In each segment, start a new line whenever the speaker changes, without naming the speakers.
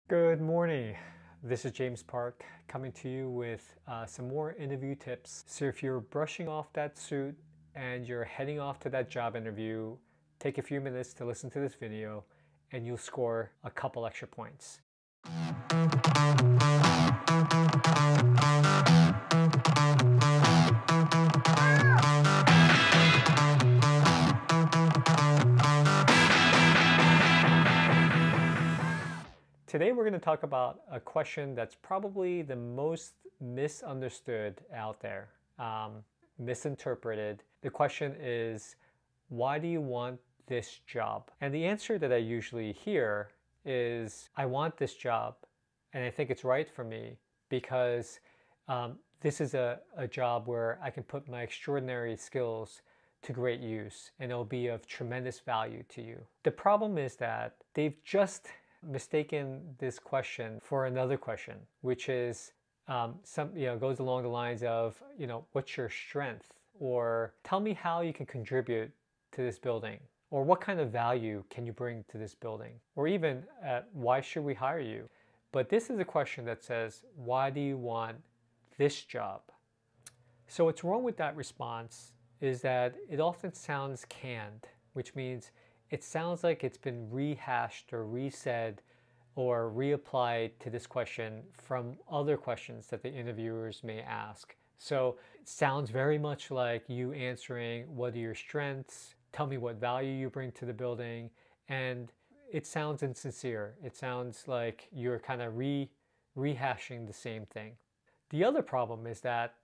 Good morning. This is James Park coming to you with some more interview tips. So if you're brushing off that suit and you're heading off to that job interview, take a few minutes to listen to this video and you'll score a couple extra points. Today we're going to talk about a question that's probably the most misunderstood out there, misinterpreted. The question is, why do you want this job? And the answer that I usually hear is, I want this job and I think it's right for me because this is a job where I can put my extraordinary skills to great use and it'll be of tremendous value to you. The problem is that they've just mistaken this question for another question, which is goes along the lines of, what's your strength? Or tell me how you can contribute to this building, or what kind of value can you bring to this building, or even why should we hire you? But this is a question that says, why do you want this job? So what's wrong with that response is that it often sounds canned, which means it sounds like it's been rehashed or resaid or reapplied to this question from other questions that the interviewers may ask. So it sounds very much like you answering, what are your strengths? Tell me what value you bring to the building. And it sounds insincere. It sounds like you're kind of rehashing the same thing. The other problem is that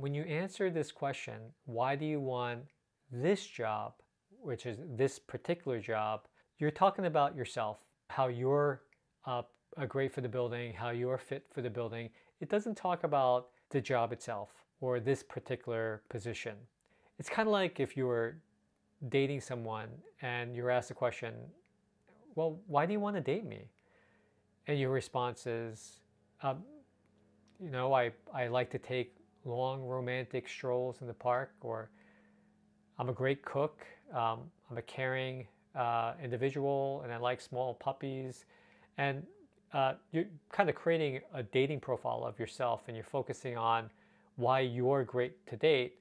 when you answer this question, why do you want this job, which is this particular job, you're talking about yourself, how you're great for the building, how you're fit for the building. It doesn't talk about the job itself or this particular position. It's kind of like if you were dating someone and you're asked the question, well, why do you want to date me? And your response is, I like to take long romantic strolls in the park, or I'm a great cook, I'm a caring individual, and I like small puppies. And you're kind of creating a dating profile of yourself, and you're focusing on why you're great to date.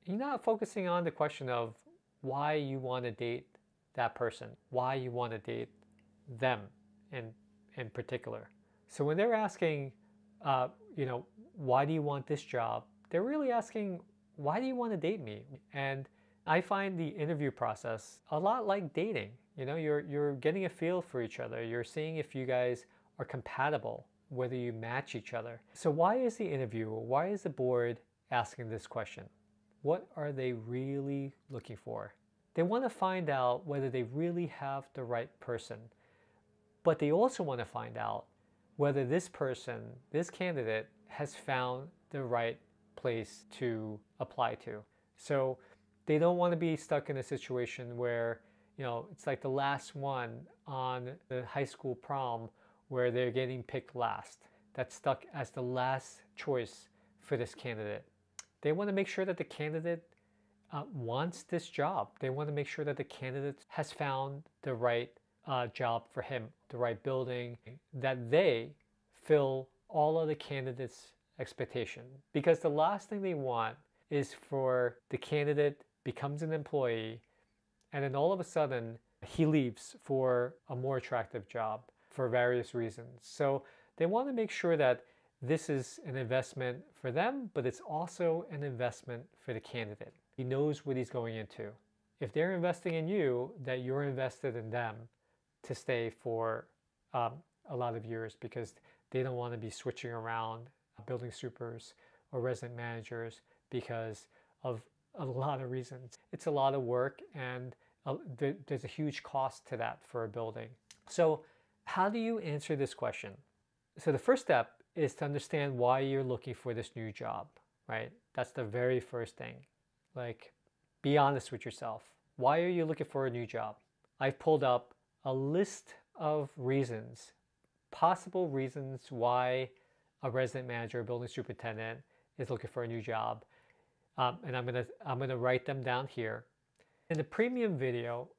You're not focusing on the question of why you want to date that person, why you want to date them in particular. So when they're asking, why do you want this job? They're really asking, why do you want to date me? And I find the interview process a lot like dating. You're getting a feel for each other. You're seeing if you guys are compatible, whether you match each other. So why is the interviewer, why is the board asking this question? What are they really looking for? They want to find out whether they really have the right person, but they also want to find out whether this person, this candidate, has found the right place to apply to. So they don't want to be stuck in a situation where, it's like the last one on the high school prom where they're getting picked last. That's stuck as the last choice for this candidate. They want to make sure that the candidate wants this job. They want to make sure that the candidate has found the right job for him, the right building, that they fill all of the candidates' expectation. Because the last thing they want is for the candidate becomes an employee and then all of a sudden he leaves for a more attractive job for various reasons. So they want to make sure that this is an investment for them, but it's also an investment for the candidate. He knows what he's going into. If they're investing in you, that you're invested in them to stay for a lot of years, because they don't want to be switching around building supers or resident managers because of a lot of reasons. It's a lot of work, and there's a huge cost to that for a building. So how do you answer this question? So the first step is to understand why you're looking for this new job, right? That's the very first thing. Like, be honest with yourself. Why are you looking for a new job? I've pulled up a list of reasons, possible reasons why a resident manager, a building superintendent is looking for a new job. And I'm gonna write them down here. In the premium video,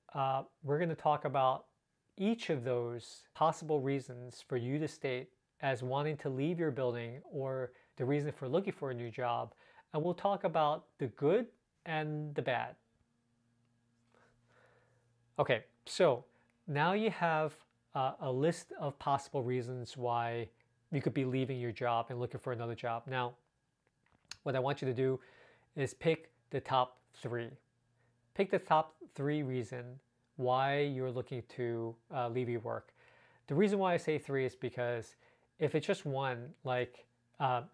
we're gonna talk about each of those possible reasons for you to state as wanting to leave your building or the reason for looking for a new job, and we'll talk about the good and the bad. Okay, so now you have a list of possible reasons why you could be leaving your job and looking for another job. Now, what I want you to do is pick the top three. Pick the top three reasons why you're looking to leave your work. The reason why I say three is because if it's just one, like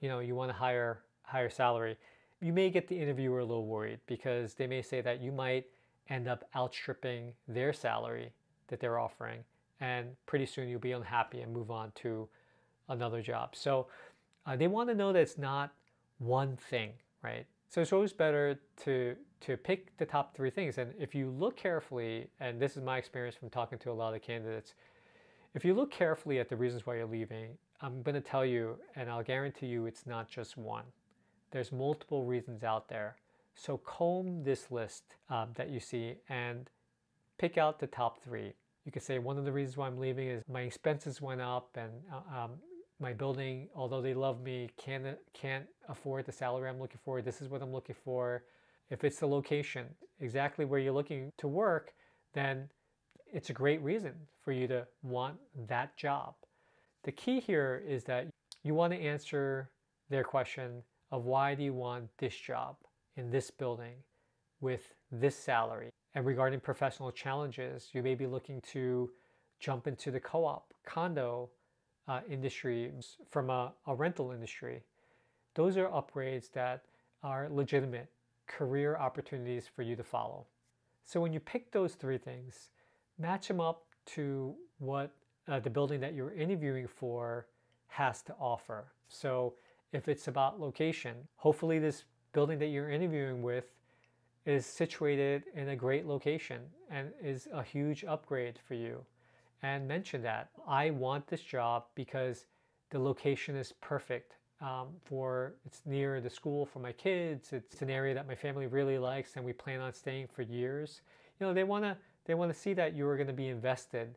you want a higher salary, you may get the interviewer a little worried because they may say that you might end up outstripping their salary that they're offering, and pretty soon you'll be unhappy and move on to another job. So they want to know that it's not one thing, right? So it's always better to pick the top three things. And if you look carefully, and this is my experience from talking to a lot of candidates, if you look carefully at the reasons why you're leaving, I'm going to tell you, and I'll guarantee you it's not just one. There's multiple reasons out there. So comb this list that you see and pick out the top three. You could say one of the reasons why I'm leaving is my expenses went up, and my building, although they love me, can't afford the salary I'm looking for. This is what I'm looking for. If it's the location, exactly where you're looking to work, then it's a great reason for you to want that job. The key here is that you want to answer their question of why do you want this job in this building with this salary. And regarding professional challenges, you may be looking to jump into the co-op, condo industry from a rental industry. Those are upgrades that are legitimate career opportunities for you to follow. So when you pick those three things, match them up to what the building that you're interviewing for has to offer. So if it's about location, hopefully this building that you're interviewing with is situated in a great location and is a huge upgrade for you. And mention that I want this job because the location is perfect it's near the school for my kids. It's an area that my family really likes and we plan on staying for years. They want to see that you are going to be invested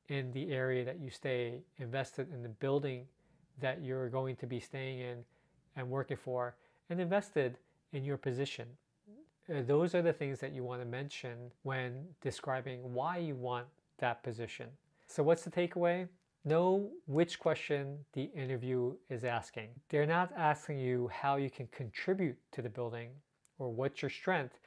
in the area that you stay, invested in the building that you're going to be staying in and working for, and invested in your position. Those are the things that you want to mention when describing why you want that position. So what's the takeaway? Know which question the interview is asking. They're not asking you how you can contribute to the building or what's your strength.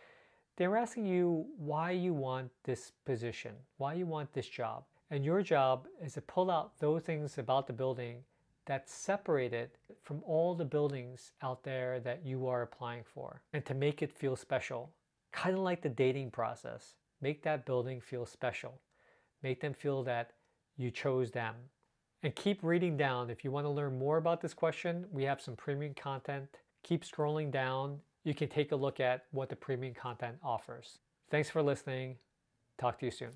They're asking you why you want this position, why you want this job. And your job is to pull out those things about the building that separate it from all the buildings out there that you are applying for, and to make it feel special. Kind of like the dating process. Make that building feel special. Make them feel that you chose them. And keep reading down. If you want to learn more about this question, we have some premium content. Keep scrolling down. You can take a look at what the premium content offers. Thanks for listening. Talk to you soon.